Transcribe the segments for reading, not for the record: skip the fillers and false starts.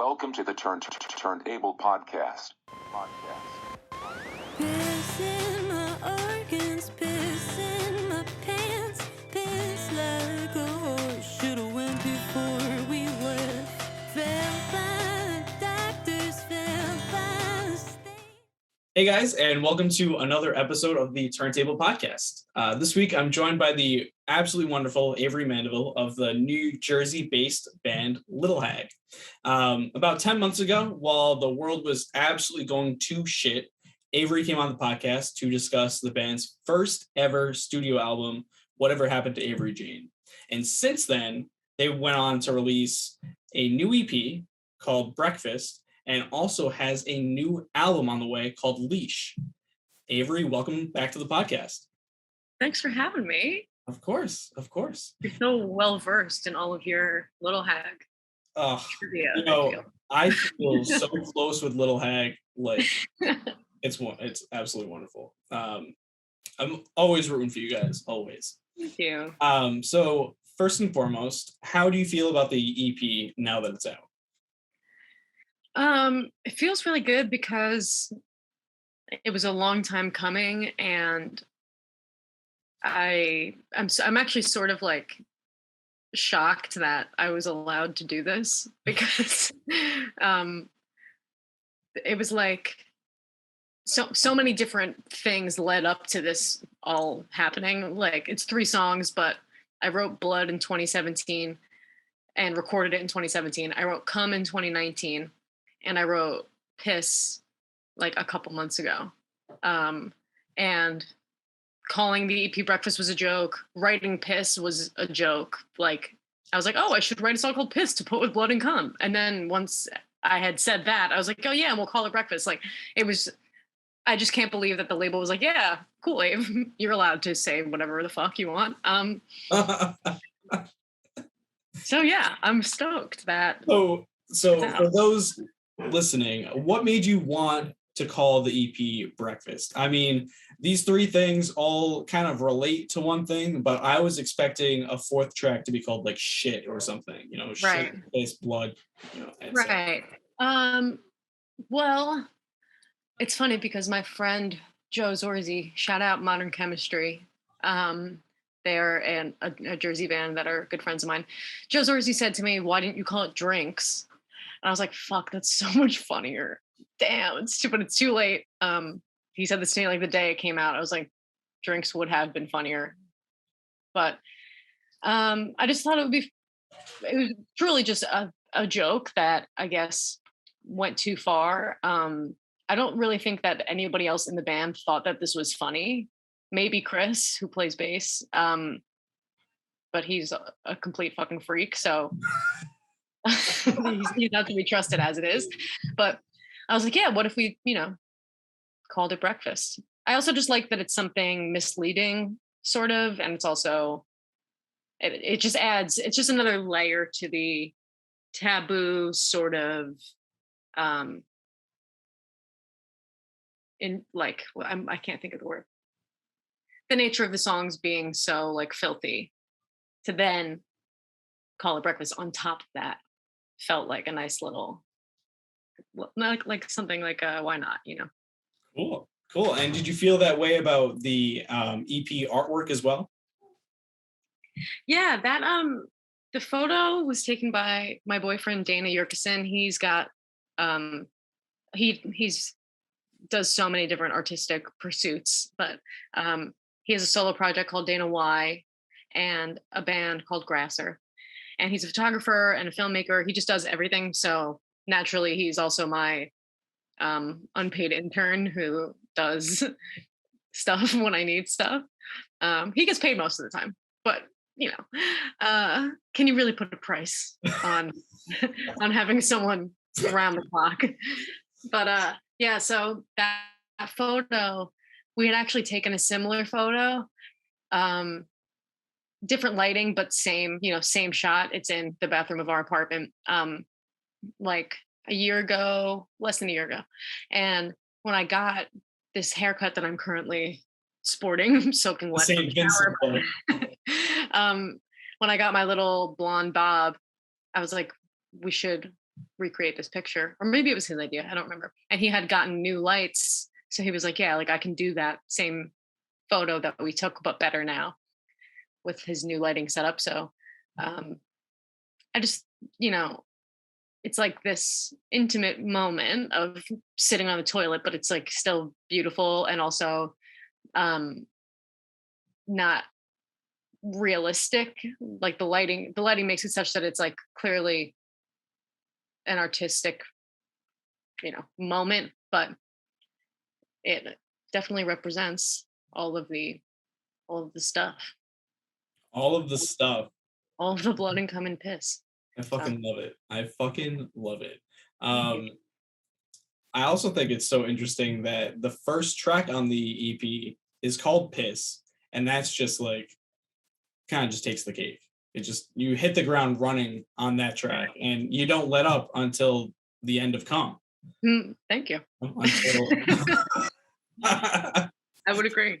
Welcome to the Turnt Abel Podcast. Piss in my organs, piss in my pants, piss like a horse. Should've went before we left. Fell by the doctors, fell by the state. Hey guys, and welcome to another episode of the Turnt Abel Podcast. This week I'm joined by the absolutely wonderful Avery Mandeville of the New Jersey-based band Little Hag. About 10 months ago, while the world was absolutely going to shit, Avery came on the podcast to discuss the band's first ever studio album, Whatever Happened to Avery Jane. And since then, they went on to release a new EP called Breakfast, and also has a new album on the way called Leash. Avery, welcome back to the podcast. Thanks for having me. Of course. You're so well versed in all of your Little Hag trivia. I feel so close with Little Hag. Like, it's absolutely wonderful. I'm always rooting for you guys, always. Thank you. So first and foremost, how do you feel about the EP now that it's out? It feels really good because it was a long time coming, and I'm actually sort of like shocked that I was allowed to do this because it was like so many different things led up to this all happening. Like, it's 3 songs, but I wrote Blood in 2017 and recorded it in 2017. I wrote Come in 2019. And I wrote Piss like a couple months ago. And calling the EP Breakfast was a joke. Writing Piss was a joke. Like, I was like, oh, I should write a song called Piss to put with Blood and Cum. And then once I had said that, I was like, oh yeah, and we'll call it Breakfast. Like, I just can't believe that the label was like, yeah, cool, Abe. You're allowed to say whatever the fuck you want. So yeah, I'm stoked that. So for those listening, what made you want to call the EP Breakfast? I mean, these 3 things all kind of relate to one thing, but I was expecting a 4th track to be called like Shit or something, right. Shit, Piss, Blood, Right. Well, it's funny because my friend Joe Zorzi, shout out Modern Chemistry, they're a Jersey band that are good friends of mine. Joe Zorzi said to me, why didn't you call it Drinks? And I was like, fuck, that's so much funnier. Damn, but it's too late. He said this to me like the day it came out. I was like, Drinks would have been funnier. But I just thought it was truly just a joke that I guess went too far. I don't really think that anybody else in the band thought that this was funny. Maybe Chris, who plays bass. But he's a complete fucking freak, so he's not to be trusted as it is. But I was like, yeah, what if we, called it Breakfast? I also just like that it's something misleading, sort of, and it's also, it just adds, it's just another layer to the taboo sort of, in like, I can't think of the word. The nature of the songs being so like filthy, to then call it Breakfast on top of that felt like a nice little, like something like why not, Cool. And did you feel that way about the EP artwork as well? Yeah, that the photo was taken by my boyfriend Dana Yurkison. He's got he's does so many different artistic pursuits, but he has a solo project called Dana Y and a band called Grasser. And he's a photographer and a filmmaker. He just does everything. So naturally, he's also my unpaid intern who does stuff when I need stuff. He gets paid most of the time, but can you really put a price on having someone around the clock? But yeah, so that photo, we had actually taken a similar photo. Different lighting, but same shot. It's in the bathroom of our apartment, like a year ago, less than a year ago. And when I got this haircut that I'm currently sporting, soaking wet from the shower, when I got my little blonde bob, I was like, we should recreate this picture, or maybe it was his idea, I don't remember. And he had gotten new lights, so he was like, yeah, like I can do that same photo that we took but better now with his new lighting setup. So I just, it's like this intimate moment of sitting on the toilet, but it's like still beautiful and also not realistic. Like the lighting makes it such that it's like clearly an artistic, moment, but it definitely represents all of the stuff, All of the stuff. all of the blood and cum and piss. I fucking love it. I fucking love it. Thank you. I also think it's so interesting that the first track on the EP is called Piss, and that's just like kind of just takes the cake. It just, you hit the ground running on that track and you don't let up until the end of Calm. Thank you. Until I would agree.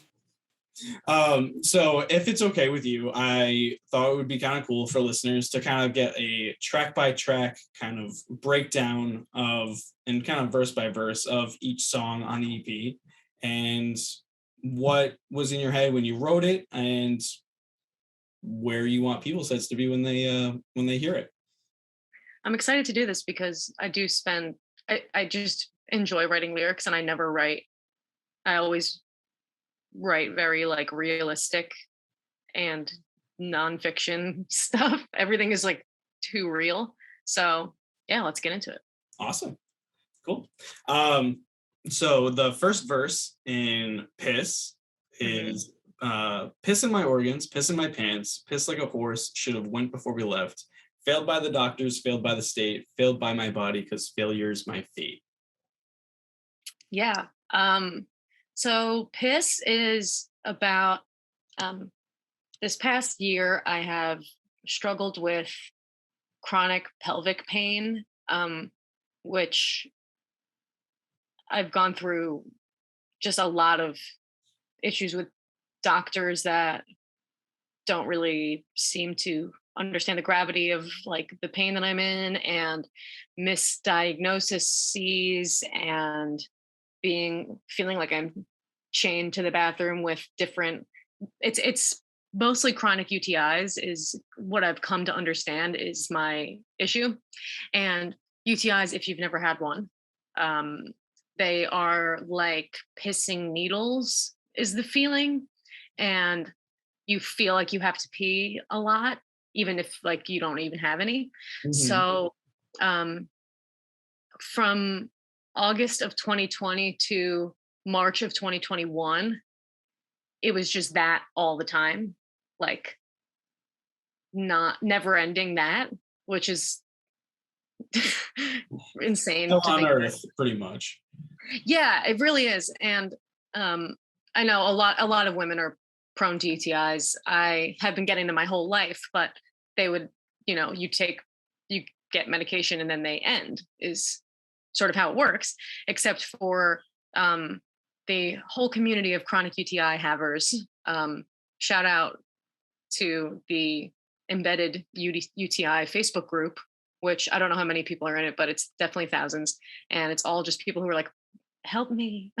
So if it's okay with you, I thought it would be kind of cool for listeners to kind of get a track by track kind of breakdown of, and kind of verse by verse of each song on the EP, and what was in your head when you wrote it, and where you want people's heads to be when they hear it. I'm excited to do this because I just enjoy writing lyrics, and I always write very like realistic and nonfiction stuff. Everything is like too real. So yeah, let's get into it. Awesome. Cool. So the first verse in Piss is piss in my organs, piss in my pants, piss like a horse, should have went before we left. Failed by the doctors, failed by the state, failed by my body because failure's my fate. Yeah. So Piss is about this past year I have struggled with chronic pelvic pain, which I've gone through just a lot of issues with doctors that don't really seem to understand the gravity of like the pain that I'm in, and misdiagnoses, and feeling like I'm chained to the bathroom with different, it's mostly chronic UTIs is what I've come to understand is my issue. And UTIs, if you've never had one, they are like pissing needles is the feeling, and you feel like you have to pee a lot even if like you don't even have any. So from August of 2020 to March of 2021, it was just that all the time, like never ending that, which is insane. Hell on earth, pretty much. Yeah, it really is. And I know a lot of women are prone to UTIs. I have been getting them my whole life, but they would, you get medication and then they end, is sort of how it works, except for the whole community of chronic UTI havers. Shout out to the embedded UTI Facebook group, which I don't know how many people are in it, but it's definitely thousands. And it's all just people who are like, help me.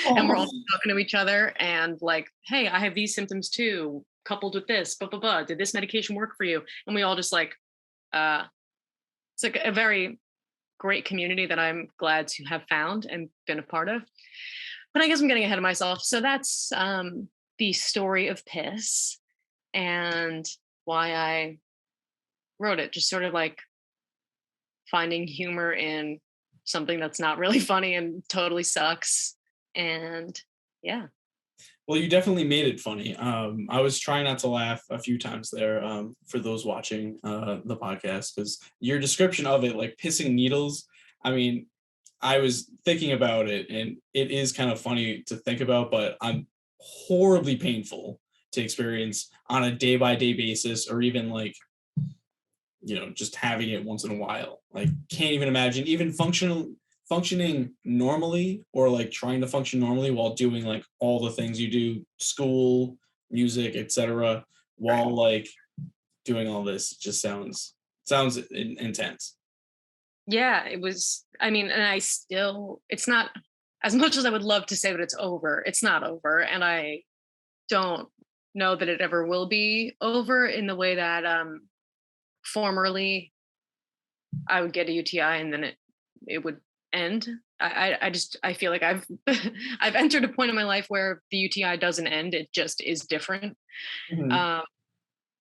And we're all talking to each other and like, hey, I have these symptoms too, coupled with this, blah, blah, blah. Did this medication work for you? And we all just like, it's like a very great community that I'm glad to have found and been a part of. But I guess I'm getting ahead of myself. So that's the story of Piss and why I wrote it. Just sort of like finding humor in something that's not really funny and totally sucks. And yeah. Well, you definitely made it funny. I was trying not to laugh a few times there for those watching the podcast, because your description of it, like pissing needles, I mean, I was thinking about it and it is kind of funny to think about, but I'm horribly painful to experience on a day-by-day basis, or even like, just having it once in a while. Like, can't even imagine even functioning normally, or like trying to function normally while doing like all the things you do, school, music, etc., while like doing all this. Just sounds intense. yeah, it was, I mean, and it's not, as much as I would love to say that it's over, it's not over. And I don't know that it ever will be over in the way that formerly I would get a UTI and then it would end. I feel like I've I've entered a point in my life where the UTI doesn't end, it just is different. Mhm. Um,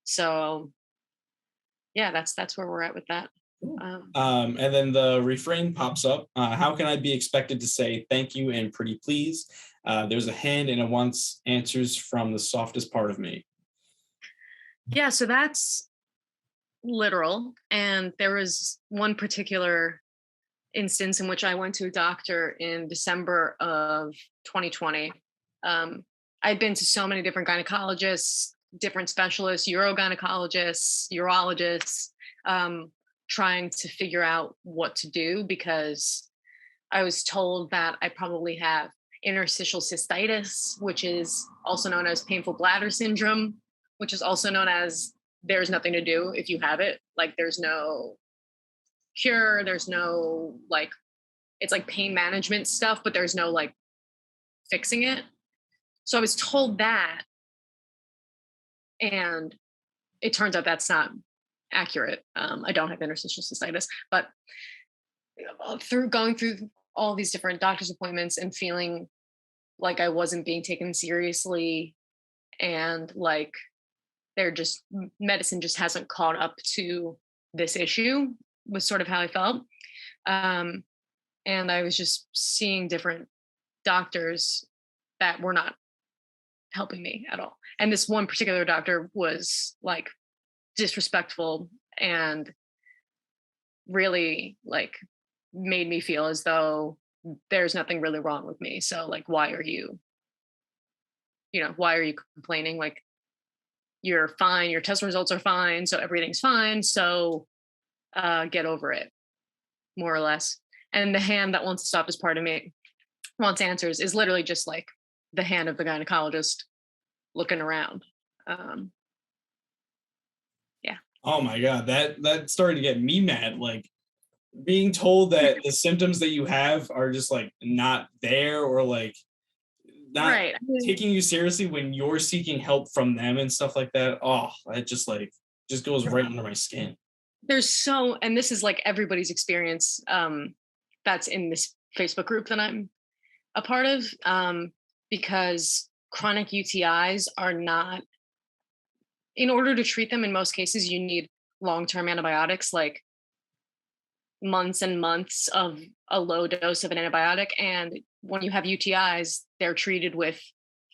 so yeah, that's where we're at with that. Cool. Um, And then the refrain pops up. How can I be expected to say thank you and pretty please? There's a hand and it wants answers from the softest part of me. yeah, so that's literal. And there was one particular instance in which I went to a doctor in December of 2020. I'd been to so many different gynecologists, different specialists, urogynecologists, urologists, trying to figure out what to do because I was told that I probably have interstitial cystitis, which is also known as painful bladder syndrome, which is also known as there's nothing to do if you have it. Like there's no cure, there's no like, it's like pain management stuff, but there's no like fixing it. So I was told that, and it turns out that's not accurate. I don't have interstitial cystitis, but through going through all these different doctor's appointments and feeling like I wasn't being taken seriously and like medicine just hasn't caught up to this issue was sort of how I felt. Um, and I was just seeing different doctors that were not helping me at all. And this one particular doctor was like disrespectful and really like made me feel as though there's nothing really wrong with me. So like, why are you complaining? Like, you're fine, your test results are fine, so everything's fine. So get over it, more or less. And the hand that wants to stop as part of me wants answers is literally just like the hand of the gynecologist looking around. Yeah. Oh my God, that started to get me mad. Like being told that the symptoms that you have are just like not there or like not Right. taking you seriously when you're seeking help from them and stuff like that. Oh, it just goes right under my skin. And this is like everybody's experience that's in this Facebook group that I'm a part of, because chronic UTIs are not, in order to treat them in most cases, you need long-term antibiotics, like months and months of a low dose of an antibiotic. And when you have UTIs, they're treated with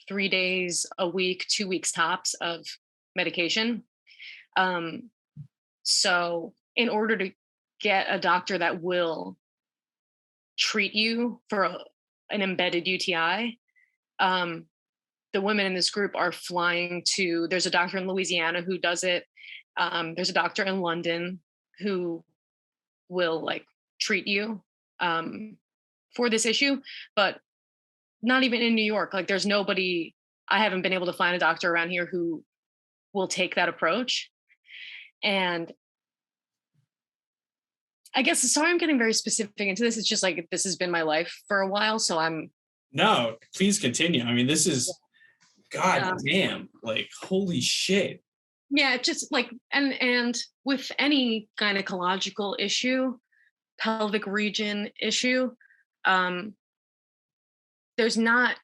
3 days a week, 2 weeks tops of medication. So in order to get a doctor that will treat you for an embedded UTI, the women in this group are flying to, there's a doctor in Louisiana who does it. There's a doctor in London who will like treat you for this issue, but not even in New York. Like there's nobody, I haven't been able to find a doctor around here who will take that approach. And I guess, sorry, I'm getting very specific into this. It's just like, this has been my life for a while. So No, please continue. I mean, this is God damn, like holy shit. yeah, just like, and with any gynecological issue, pelvic region issue, there's not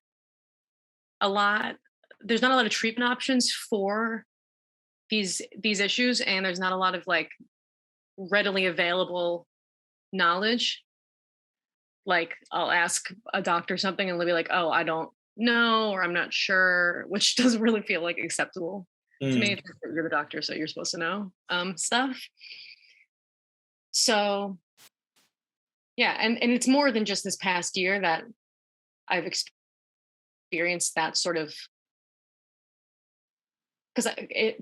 a lot of treatment options for these issues, and there's not a lot of like readily available knowledge. Like I'll ask a doctor something and they'll be like, oh, I don't know, or I'm not sure, which doesn't really feel like acceptable to me. You're the doctor, so you're supposed to know stuff. So yeah, and it's more than just this past year that I've experienced that sort of, because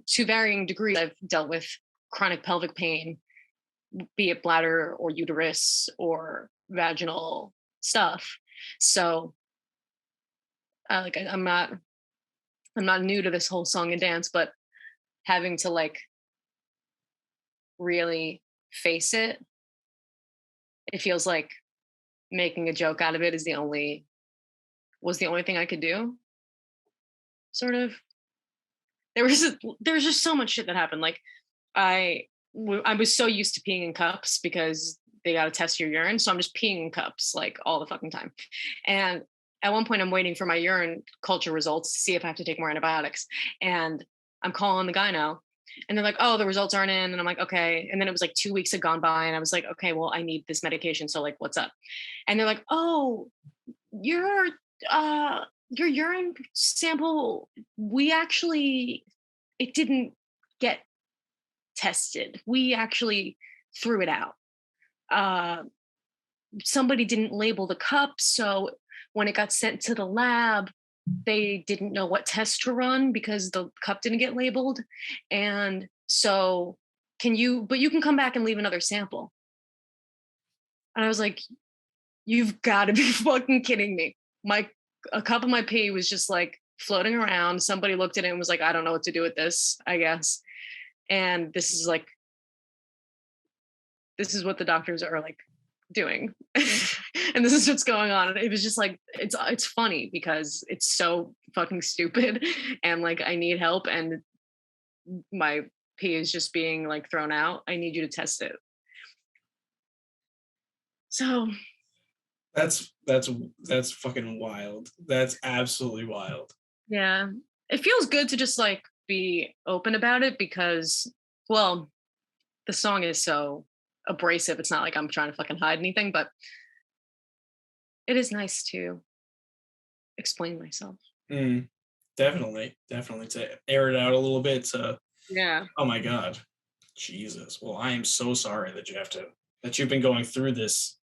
to varying degrees I've dealt with chronic pelvic pain, be it bladder or uterus or vaginal stuff. So like I'm not new to this whole song and dance, but having to like really face it it feels like making a joke out of it was the only thing I could do. Sort of. There was just so much shit that happened. Like I was so used to peeing in cups because they got to test your urine. So I'm just peeing in cups like all the fucking time. And at one point I'm waiting for my urine culture results to see if I have to take more antibiotics. And I'm calling the gyno and they're like, oh, the results aren't in. And I'm like, okay. And then it was like 2 weeks had gone by and I was like, okay, well, I need this medication. So like, what's up? And they're like, oh, your urine sample, it didn't get tested. We actually threw it out. Somebody didn't label the cup, so when it got sent to the lab, they didn't know what test to run because the cup didn't get labeled. And so you can come back and leave another sample. And I was like, you've got to be fucking kidding me. A cup of my pee was just like floating around. Somebody looked at it and was like, I don't know what to do with this, I guess. And this is what the doctors are like doing. And this is what's going on. And it was just like, it's funny because it's so fucking stupid. And like, I need help and my pee is just being like thrown out. I need you to test it. So That's fucking wild. That's absolutely wild. yeah, it feels good to just like be open about it because, well, the song is so abrasive. It's not like I'm trying to fucking hide anything, but it is nice to explain myself. Definitely to air it out a little bit. Yeah. Oh my God, Jesus. Well, I am so sorry that you've been going through this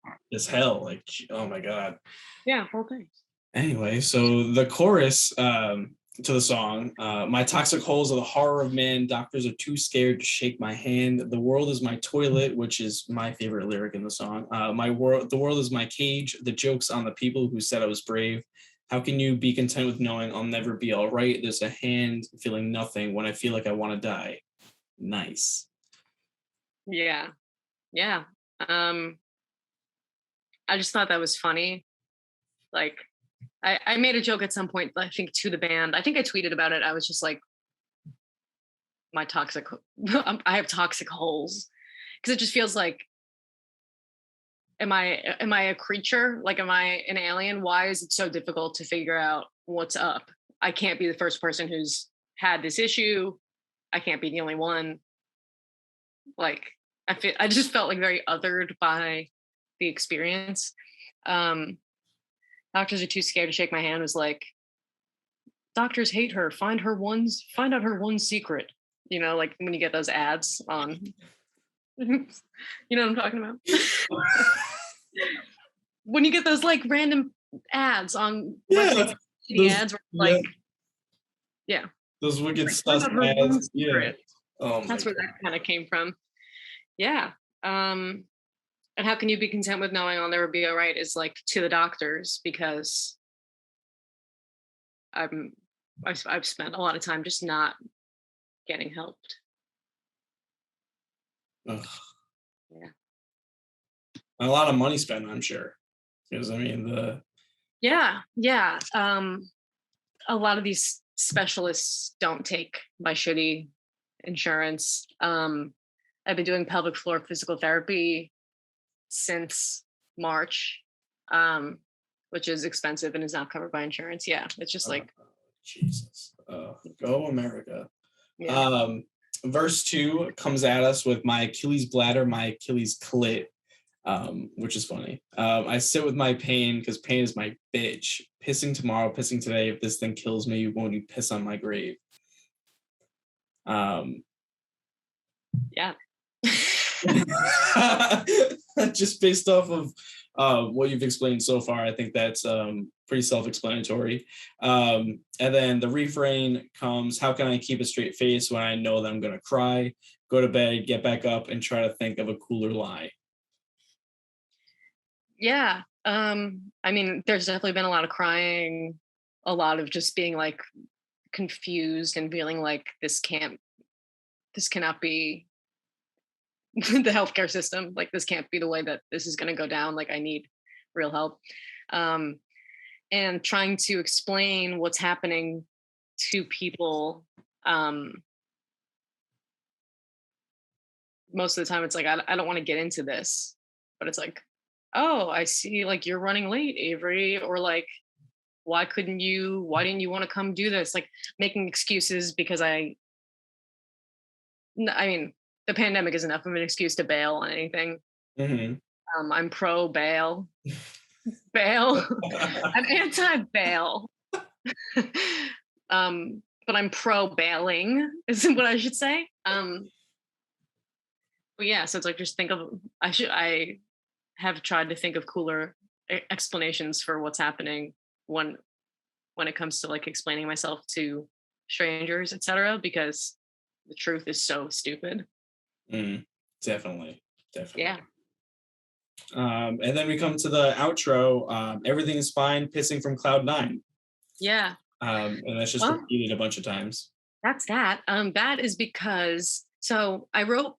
hell. Like, oh my God. Yeah, whole thing. Anyway, so the chorus to the song, my toxic holes are the horror of man. Doctors are too scared to shake my hand. The world is my toilet, which is my favorite lyric in the song. The world is my cage. The joke's on the people who said I was brave. How can you be content with knowing I'll never be all right? There's a hand feeling nothing when I feel like I want to die. Nice. Yeah. Yeah. I just thought that was funny. Like, I made a joke at some point, I think, to the band. I think I tweeted about it. I was just like, I have toxic holes. Because it just feels like, am I a creature? Like, am I an alien? Why is it so difficult to figure out what's up? I can't be the first person who's had this issue. I can't be the only one. Like, I just felt like very othered by the experience. Doctors are too scared to shake my hand was like, doctors hate her. Find out her one secret. You know, like when you get those ads on, you know what I'm talking about? When you get those like random ads on websites, ads where like, yeah. Those wicked like, sus ads. Yeah. Oh, that's where that kind of came from. Yeah. And how can you be content with knowing I'll never be all right is like to the doctors, because I've spent a lot of time just not getting helped. Ugh. Yeah. A lot of money spent, I'm sure. Because I mean Yeah. A lot of these specialists don't take my shitty insurance. I've been doing pelvic floor physical therapy since March, which is expensive and is not covered by insurance. Yeah, it's just like Jesus. Go America. yeah. Verse 2 comes at us with my Achilles bladder, my Achilles clit, which is funny. I sit with my pain because pain is my bitch. Pissing tomorrow, pissing today. If this thing kills me, won't you piss on my grave? Yeah. Just based off of what you've explained so far, I think that's pretty self-explanatory. And then the refrain comes, how can I keep a straight face when I know that I'm gonna cry? Go to bed, get back up, and try to think of a cooler lie. Yeah. I mean, there's definitely been a lot of crying, a lot of just being like confused and feeling like this cannot be the healthcare system. Like, this can't be the way that this is going to go down. Like, I need real help. And trying to explain what's happening to people. Most of the time it's like, I don't want to get into this, but it's like, oh, I see, like, you're running late, Avery, or like, why didn't you want to come do this? Like, making excuses because I mean, the pandemic is enough of an excuse to bail on anything. Mm-hmm. I'm pro bail. Bail. I'm anti bail. But I'm pro bailing is what I should say. But yeah, so it's like, just think of, I have tried to think of cooler explanations for what's happening when it comes to like explaining myself to strangers, etc., because the truth is so stupid. Definitely. Yeah. And then we come to the outro. Everything is fine, pissing from cloud 9. Yeah. And that's just repeated a bunch of times. That's that. That is because, so I wrote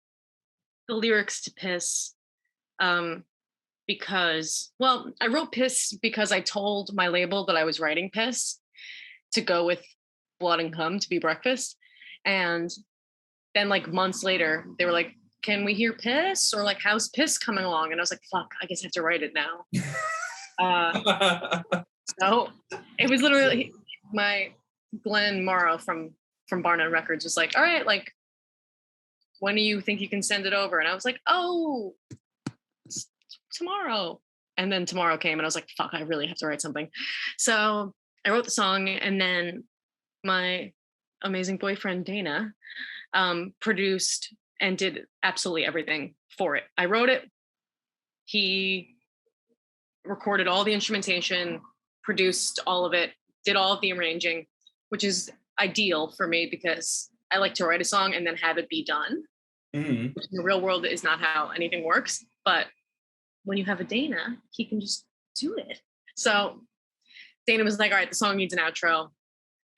the lyrics to Piss because, well, I wrote Piss because I told my label that I was writing Piss to go with Blood and Cum to be breakfast. And then like months later, they were like, can we hear Piss? Or like, how's Piss coming along? And I was like, fuck, I guess I have to write it now. So it was literally my Glenn Morrow from Barnett Records was like, all right, like, when do you think you can send it over? And I was like, oh, tomorrow. And then tomorrow came and I was like, fuck, I really have to write something. So I wrote the song, and then my amazing boyfriend, Dana, produced and did absolutely everything for it. I wrote it. He recorded all the instrumentation, produced all of it, did all of the arranging, which is ideal for me because I like to write a song and then have it be done. Mm-hmm. Which in the real world is not how anything works. But when you have a Dana, he can just do it. So Dana was like, all right, the song needs an outro.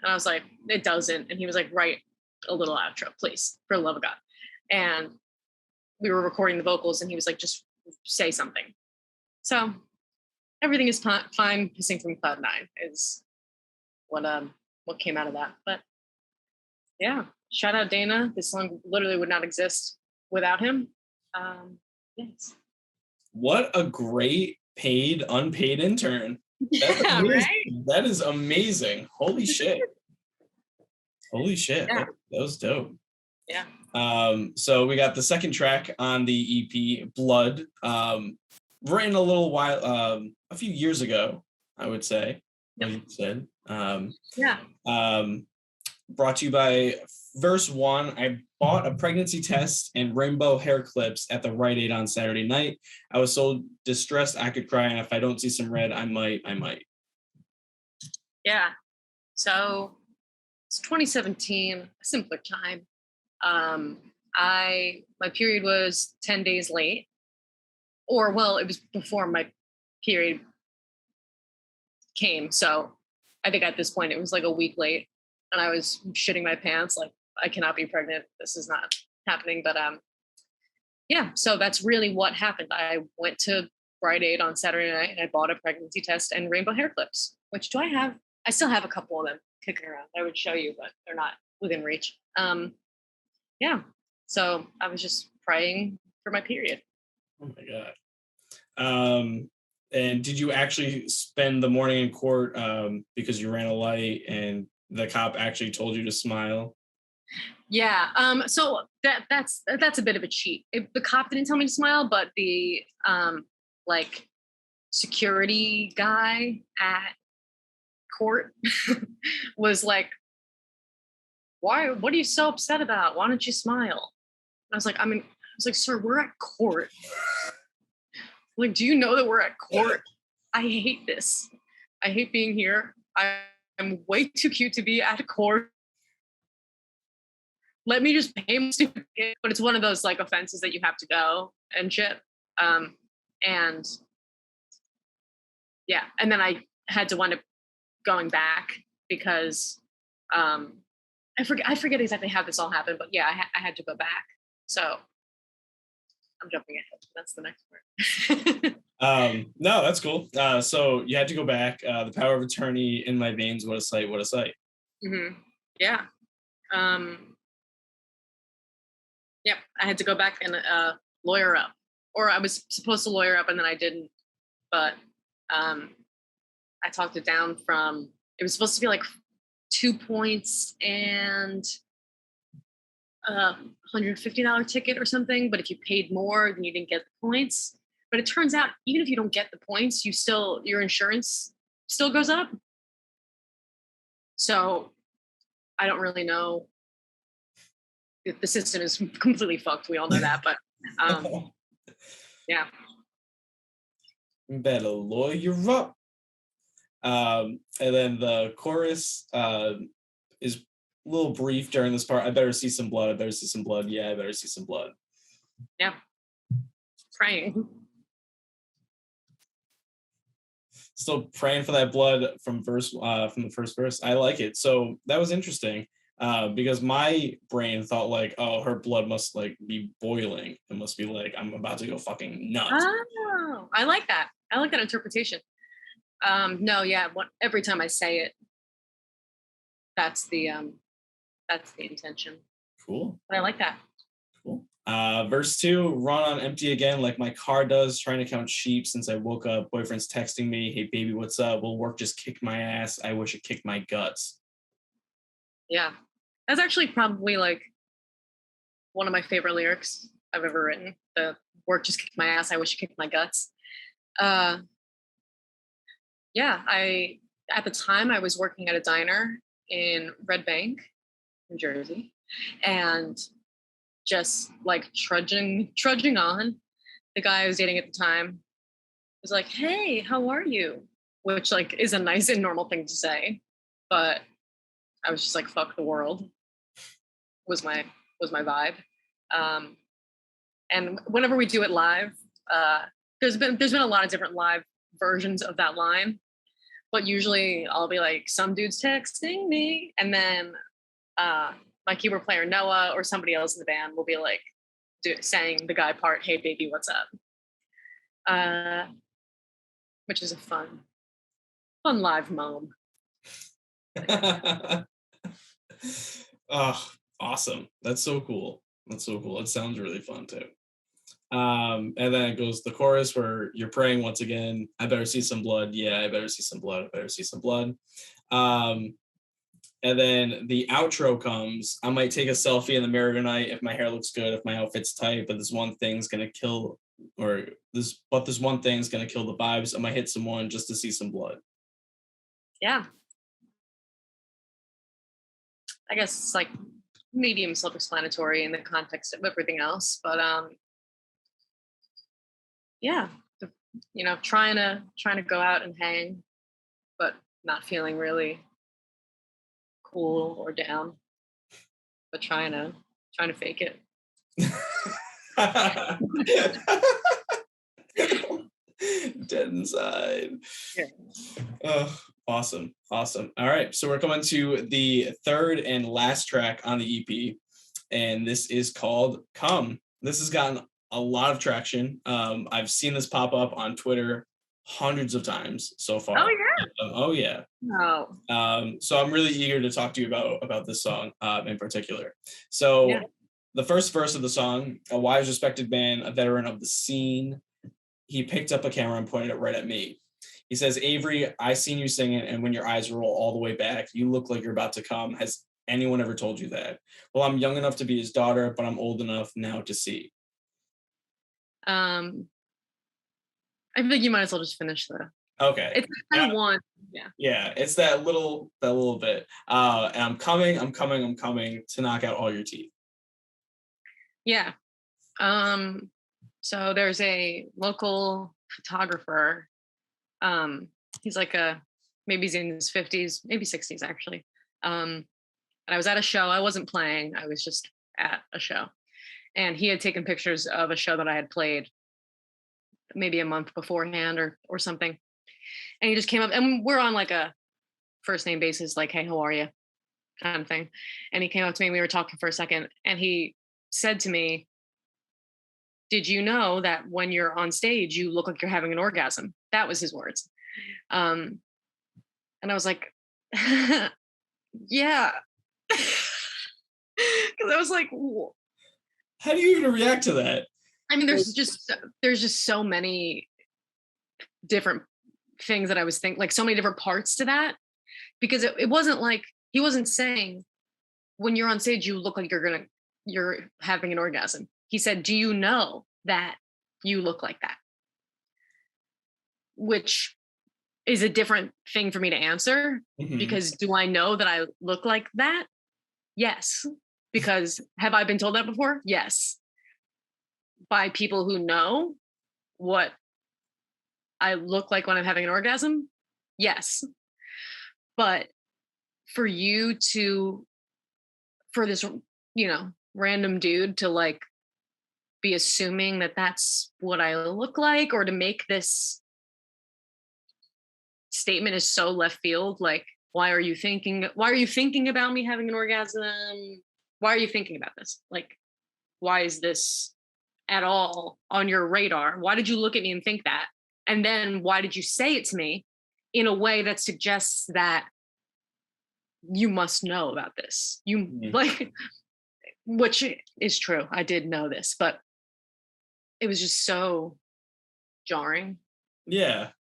And I was like, it doesn't. And he was like, write a little outro, please, for the love of God. And we were recording the vocals and he was like, just say something. So everything is fine. Pissing from cloud 9 is what came out of that. But yeah, shout out Dana. This song literally would not exist without him. Yes. What a great paid, unpaid intern. That's Yeah, amazing. right? That is amazing. Holy shit. Holy shit. Yeah. That was dope. Yeah. So we got the second track on the EP, Blood, written a little while, a few years ago, I would say, like you said. Brought to you by Verse 1. I bought a pregnancy test and rainbow hair clips at the Rite Aid on Saturday night. I was so distressed I could cry, and if I don't see some red, I might. Yeah. So it's 2017, a simpler time. My period was 10 days late, or well, it was before my period came. So I think at this point it was like a week late, and I was shitting my pants. Like, I cannot be pregnant. This is not happening. But yeah, so that's really what happened. I went to Rite Aid on Saturday night and I bought a pregnancy test and rainbow hair clips, which I still have a couple of them kicking around. I would show you, but they're not within reach. Yeah. So I was just praying for my period. Oh my God. And did you actually spend the morning in court because you ran a light and the cop actually told you to smile? Yeah. So that's a bit of a cheat. The cop didn't tell me to smile, but the like security guy at court was like, what are you so upset about? Why don't you smile? And I was like, sir, we're at court. Like, do you know that we're at court? I hate this. I hate being here. I'm way too cute to be at court. Let me just pay my stupid kid. But it's one of those like offenses that you have to go and shit. And yeah, and then I had to wind up going back because I forget exactly how this all happened, but yeah, I had to go back. So I'm jumping ahead. That's the next part. No, that's cool. So you had to go back. The power of attorney in my veins. What a sight! What a sight! Yeah. Yep. I had to go back and lawyer up, or I was supposed to lawyer up, and then I didn't. But I talked it down from. It was supposed to be like 2 points and $150 ticket or something. But if you paid more, then you didn't get the points. But it turns out, even if you don't get the points, your insurance still goes up. So I don't really know. The system is completely fucked. We all know that, but yeah. Better lawyer up. And then the chorus is a little brief during this part. I better see some blood. I better see some blood. Yeah, I better see some blood. Yeah. Praying. Still praying for that blood from the first verse. I like it. So that was interesting because my brain thought like, oh, her blood must like be boiling. It must be like I'm about to go fucking nuts. Oh, I like that. I like that interpretation. No, yeah. Every time I say it, that's the intention. Cool. But I like that. Cool. Verse 2, run on empty again like my car does, trying to count sheep since I woke up. Boyfriend's texting me, hey baby, what's up? Will work just kick my ass? I wish it kicked my guts. Yeah. That's actually probably like one of my favorite lyrics I've ever written. The work just kicked my ass, I wish it kicked my guts. Yeah, at the time I was working at a diner in Red Bank, New Jersey, and just like trudging on. The guy I was dating at the time was like, hey, how are you? Which like is a nice and normal thing to say. But I was just like, fuck the world was my vibe. And whenever we do it live, there's been a lot of different live versions of that line. But usually I'll be like, some dude's texting me, and then my keyboard player Noah or somebody else in the band will be like saying the guy part, hey baby, what's up? Which is a fun live moan. Oh, awesome. That's so cool. It sounds really fun too. And then it goes the chorus where you're praying once again, I better see some blood. Yeah, I better see some blood. I better see some blood. And then the outro comes. I might take a selfie in the mirror tonight if my hair looks good, if my outfit's tight, but this one thing's gonna kill this one thing's gonna kill the vibes. I might hit someone just to see some blood. Yeah. I guess it's like medium self-explanatory in the context of everything else, but yeah, trying to go out and hang, but not feeling really cool or down, but trying to fake it. Dead inside. Yeah. Oh, awesome. All right, so we're coming to the third and last track on the EP, and this is called Come. This has gotten a lot of traction. I've seen this pop up on Twitter hundreds of times so far. Oh yeah. So I'm really eager to talk to you about this song in particular. So yeah. The first verse of the song, a wise respected man, a veteran of the scene, he picked up a camera and pointed it right at me. He says, Avery, I seen you singing, and when your eyes roll all the way back, you look like you're about to come. Has anyone ever told you that? Well, I'm young enough to be his daughter, but I'm old enough now to see. I think you might as well just finish the. Okay. It's kind of one. Yeah. Yeah, it's that little bit. And I'm coming to knock out all your teeth. Yeah. So there's a local photographer. He's like maybe he's in his 50s, maybe 60s actually. And I was at a show. I wasn't playing. I was just at a show. And he had taken pictures of a show that I had played maybe a month beforehand or something. And he just came up, and we're on like a first name basis, like, hey, how are you? Kind of thing. And he came up to me, we were talking for a second, and he said to me, did you know that when you're on stage, you look like you're having an orgasm? That was his words. And I was like, yeah. Because I was like, How do you even react to that? I mean, there's just so many different things that I was thinking, like so many different parts to that, because it wasn't like he wasn't saying when you're on stage, you look like you're having an orgasm. He said, do you know that you look like that? Which is a different thing for me to answer, because do I know that I look like that? Yes. Because have I been told that before? Yes. By people who know what I look like when I'm having an orgasm? Yes. But for this, random dude to like be assuming that that's what I look like, or to make this statement is so left field. Like, why are you thinking about me having an orgasm? Why are you thinking about this? Like, why is this at all on your radar? Why did you look at me and think that? And then why did you say it to me in a way that suggests that you must know about this? Like, which is true. I did know this, but it was just so jarring. Yeah,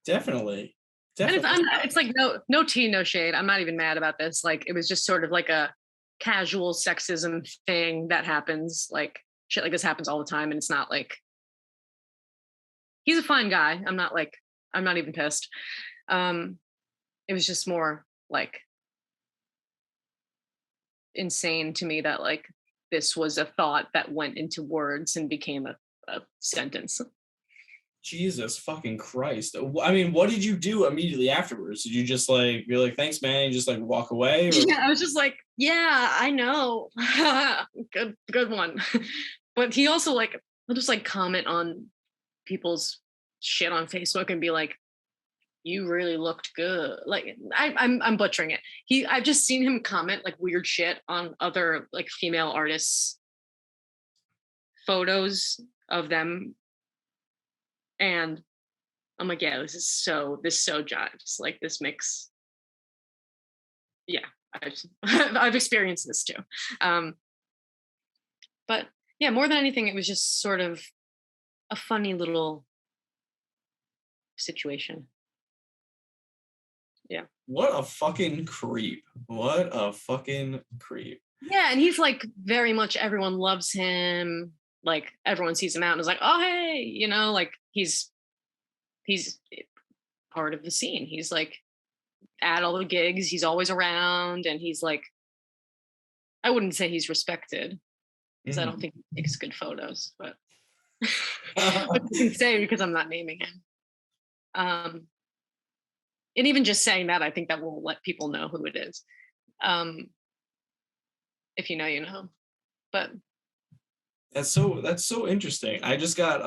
definitely. And it's like no tea, no shade. I'm not even mad about this. Like, it was just sort of like a casual sexism thing that happens. Like, shit like this happens all the time, and it's not like he's a fine guy. I'm not even pissed. It was just more like insane to me that like this was a thought that went into words and became a sentence. Jesus fucking Christ. I mean, what did you do immediately afterwards? Did you just like, you're like, thanks, man, and just like walk away? Or? Yeah, I was just like, yeah, I know. Good one. But he also like, he'll just like comment on people's shit on Facebook and be like, you really looked good. Like, I'm butchering it. I've just seen him comment like weird shit on other like female artists' photos of them. And I'm like, yeah, this is so jives. Like, this makes, yeah, I've experienced this too. But yeah, more than anything, it was just sort of a funny little situation. Yeah. What a fucking creep. Yeah, and he's like very much, everyone loves him. Like, everyone sees him out and is like, oh, hey, like he's part of the scene. He's like at all the gigs, he's always around, and he's like, I wouldn't say he's respected, because I don't think he takes good photos, but what you can say, because I'm not naming him. And even just saying that, I think that will let people know who it is. If you know, you know. But that's so interesting. I just got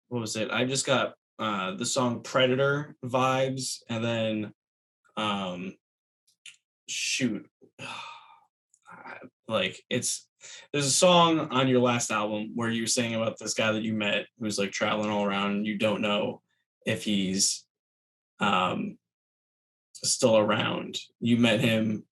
what was it? I just got the song Predator vibes, and then shoot. Like, there's a song on your last album where you were saying about this guy that you met who's like traveling all around, and you don't know if he's still around. You met him.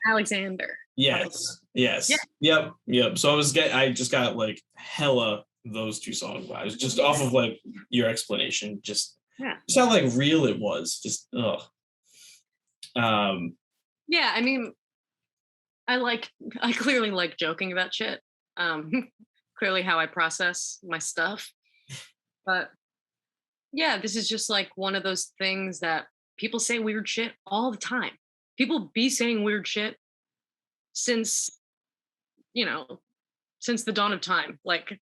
Alexander. Yes. Yeah. Yep. So I just got like hella those two song vibes just off of like your explanation. Just how like real it was. Just ugh. Yeah, I mean, I clearly like joking about shit. Clearly how I process my stuff. But yeah, this is just like one of those things that people say weird shit all the time. People be saying weird shit since the dawn of time. Like,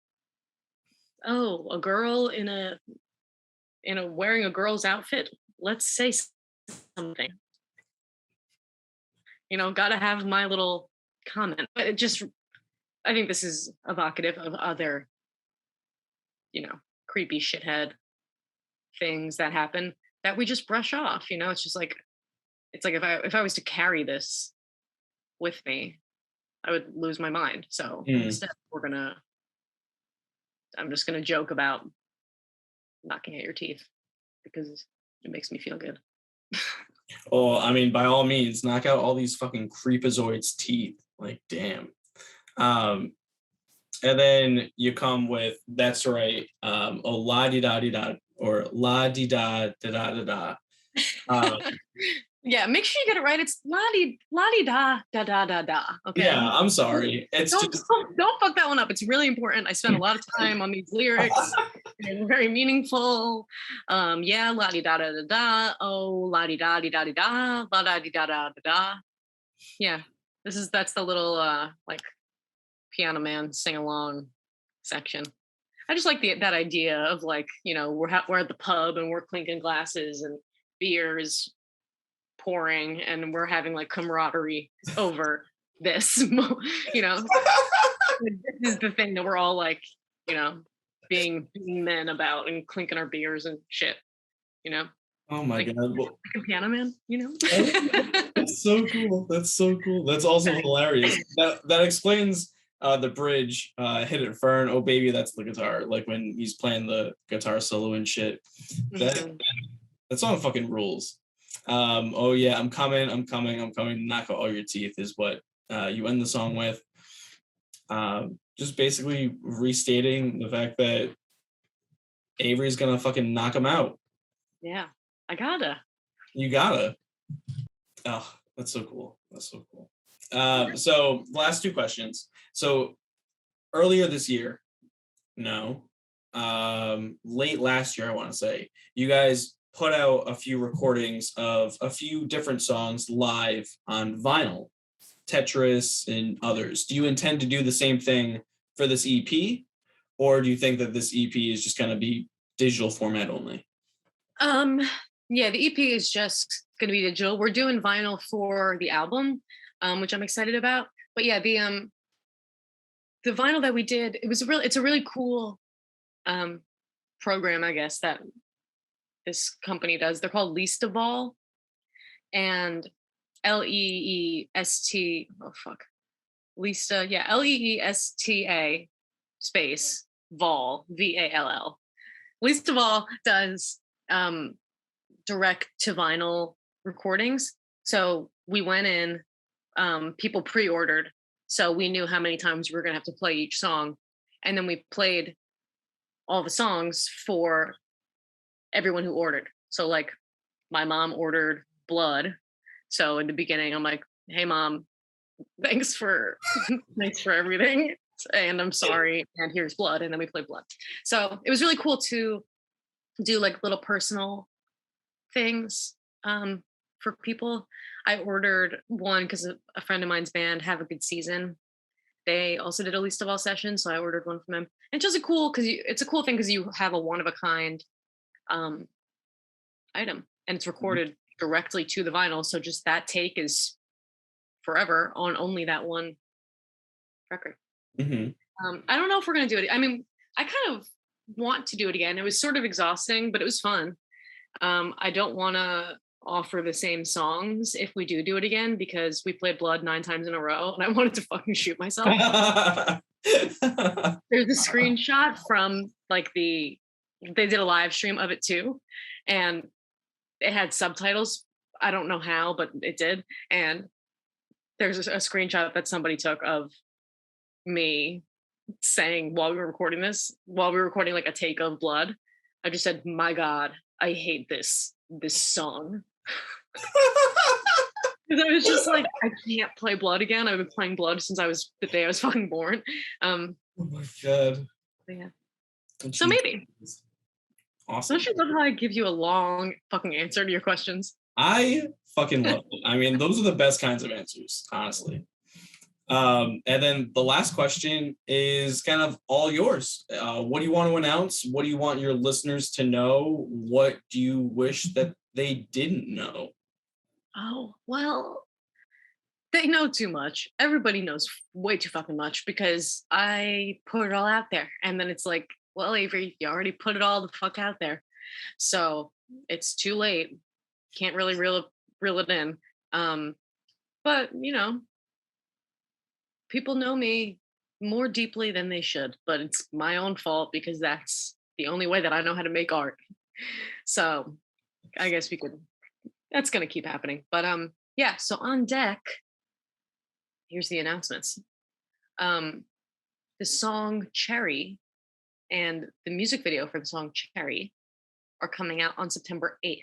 oh, a girl in a wearing a girl's outfit, let's say something. Gotta have my little comment. But I think this is evocative of other, creepy shithead things that happen that we just brush off. It's just like, it's like if I was to carry this with me, I would lose my mind. So instead, I'm just gonna joke about knocking at your teeth because it makes me feel good. Oh, I mean, by all means, knock out all these fucking creepazoids' teeth. Like, damn. And then you come with "That's Right," oh la di da di da, or la di da da da da da. Yeah, make sure you get it right. It's la di da da da da da. Okay. Yeah, I'm sorry. It's Don't fuck that one up. It's really important. I spent a lot of time on these lyrics. They're very meaningful. Yeah, la di da da da da. Oh, la di da di da di da. La da di da da da da. Yeah, that's the little like Piano Man sing along section. I just like that idea of like, you know, we're at the pub and we're clinking glasses and beer is pouring and we're having like camaraderie over this. You know, this is the thing that we're all like, you know, being men about and clinking our beers and shit. You know. Oh my god! Well, like a Piano Man, you know. That's so cool. That's so cool. That's also hilarious. That explains the bridge. Hit it, Fern. Oh baby, that's the guitar. Like when he's playing the guitar solo and shit. That song fucking rules. Oh yeah, I'm coming. Knock out all your teeth is what you end the song with. Just basically restating the fact that Avery's gonna fucking knock him out. Yeah. You gotta. Oh, that's so cool. So last two questions. So earlier this year, late last year, I want to say, you guys put out a few recordings of a few different songs live on vinyl, Tetris and others. Do you intend to do the same thing for this EP? Or do you think that this EP is just going to be digital format only? Yeah, the EP is just going to be digital. We're doing vinyl for the album, which I'm excited about. But yeah, the vinyl that we did, it's a really cool program, I guess, that this company does. They're called Least of All, and Leesta, Leesta, yeah, Leesta space Vol, VALL. Least of All does direct to vinyl recordings. So we went in, people pre-ordered, so we knew how many times we were going to have to play each song, and then we played all the songs for everyone who ordered. So like my mom ordered Blood, so in the beginning I'm like, hey mom, thanks for everything, and I'm sorry, and here's Blood, and then we played Blood. So it was really cool to do like little personal things for people. I ordered one because a friend of mine's band, Have a Good Season, they also did a Least of All session, so I ordered one from them. And it's just it's a cool thing because you have a one of a kind item, and it's recorded directly to the vinyl, so just that take is forever on only that one record. I don't know if we're gonna do it. I mean, I kind of want to do it again. It was sort of exhausting, but it was fun. I don't want to offer the same songs if we do it again, because we played Blood 9 times in a row and I wanted to fucking shoot myself. There's a screenshot from like they did a live stream of it too, and it had subtitles. I don't know how, but it did. And there's a screenshot that somebody took of me saying while we were recording like a take of Blood, I just said, my God, I hate this song. Because I was just like, I can't play Blood again. I've been playing Blood since the day I was fucking born. Oh my God. Yeah. So maybe. Awesome. Don't you love how I give you a long fucking answer to your questions? I fucking love it. I mean, those are the best kinds of answers, honestly. And then the last question is kind of all yours. What do you want to announce? What do you want your listeners to know? What do you wish that they didn't know? Oh, well, they know too much. Everybody knows way too fucking much because I put it all out there. And then it's like, well, Avery, you already put it all the fuck out there. So it's too late. Can't really reel it in. But, you know, people know me more deeply than they should, but it's my own fault because that's the only way that I know how to make art. So I guess that's gonna keep happening. But yeah, so on deck, here's the announcements. The song Cherry and the music video for the song Cherry are coming out on September 8th.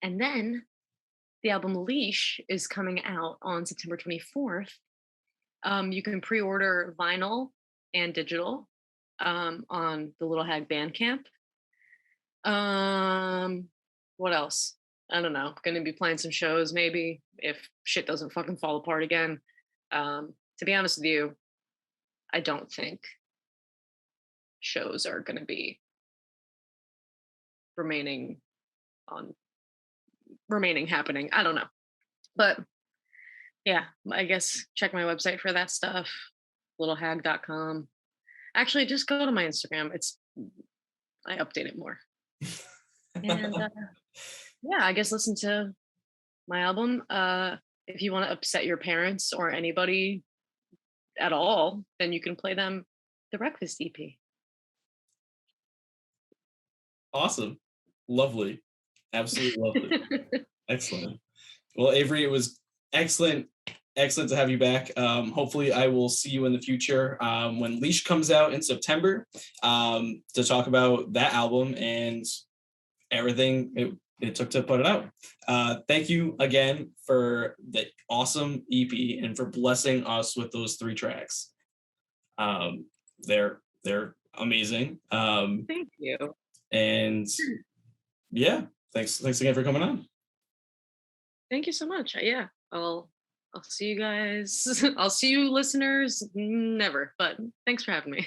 And then the album Leash is coming out on September 24th. You can pre-order vinyl and digital on the Little Hag Bandcamp. What else? I don't know. Going to be playing some shows maybe if shit doesn't fucking fall apart again. To be honest with you, I don't think shows are going to be remaining happening. I don't know. But yeah, I guess check my website for that stuff, littlehag.com. Actually, just go to my Instagram. I update it more. And yeah, I guess listen to my album. If you want to upset your parents or anybody at all, then you can play them the Breakfast EP. Awesome. Lovely. Absolutely lovely. Excellent. Well, Avery, it was excellent to have you back. Hopefully I will see you in the future when Leash comes out in September to talk about that album and everything it took to put it out. Thank you again for the awesome EP and for blessing us with those 3 tracks. They're amazing. Thank you. And yeah, thanks again for coming on. Thank you so much. Yeah, I'll see you guys. I'll see you listeners never, but thanks for having me.